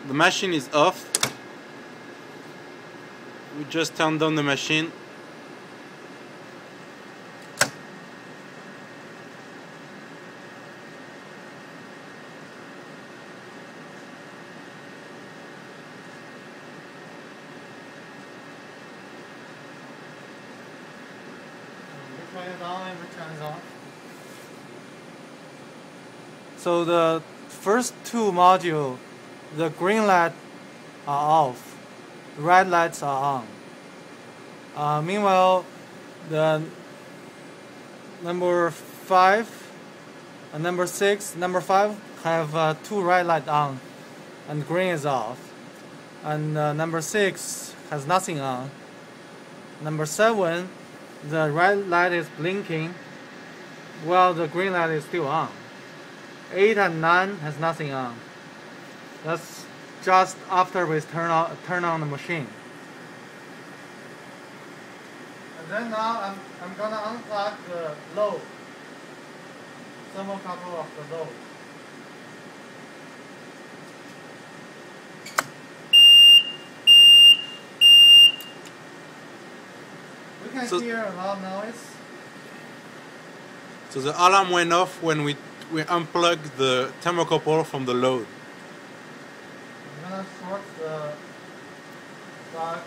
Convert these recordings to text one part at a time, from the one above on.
the machine is off. We just turn down the machine. Turn it on and turn it off. So the first two modules, the green light are off, red lights are on. Meanwhile, the number 5 and number 6, number 5 have two red lights on, and green is off. And number 6 has nothing on. Number 7, the red light is blinking while the green light is still on. 8 and 9 has nothing on. That's just after we turn on the machine. And then now I'm gonna unplug the load, thermocouple of the load. We can hear a lot of noise. So the alarm went off when we unplugged the thermocouple from the load. I'm gonna short the plug of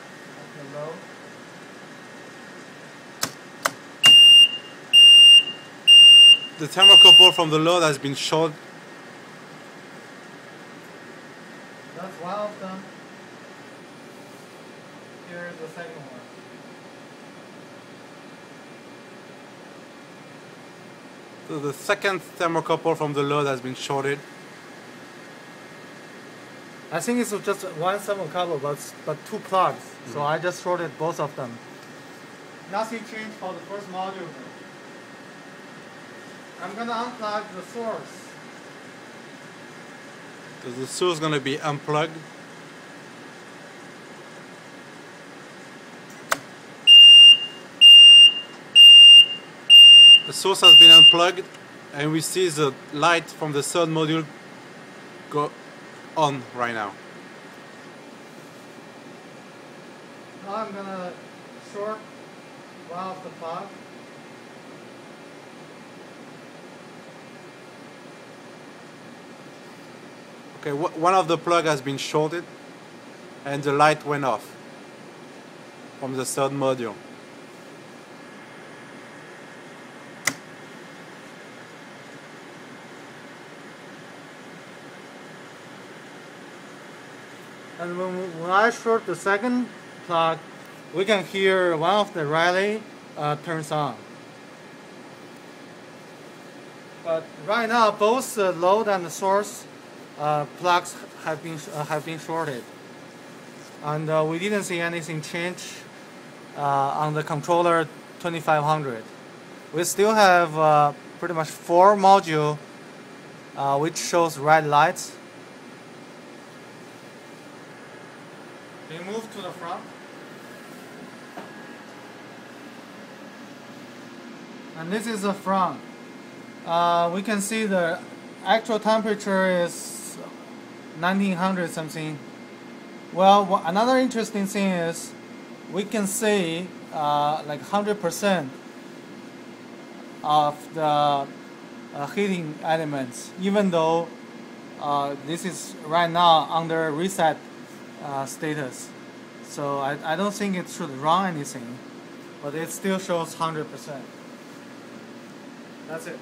the load. The thermocouple from the load has been short. That's one of them. Here is the second one. So the second thermocouple from the load has been shorted. I think it's just one thermocouple, but two plugs. So I just shorted both of them. Nothing changed for the first module. I'm gonna unplug the source. So the source is going to be unplugged. The source has been unplugged, and we see the light from the third module go on right now. Now I'm gonna short one of the plugs. Okay, one of the plug has been shorted, and the light went off from the third module. And when I short the second plug, we can hear one of the relay turns on. But right now, both the load and the source plugs have been shorted, and we didn't see anything change on the controller 2500. We still have pretty much 4 modules which shows red lights. We move to the front, and this is the front. We can see the actual temperature is 1900 something. Well, another interesting thing is we can see like 100% of the heating elements, even though this is right now under reset status. So I don't think it should run anything, but it still shows 100%. That's it.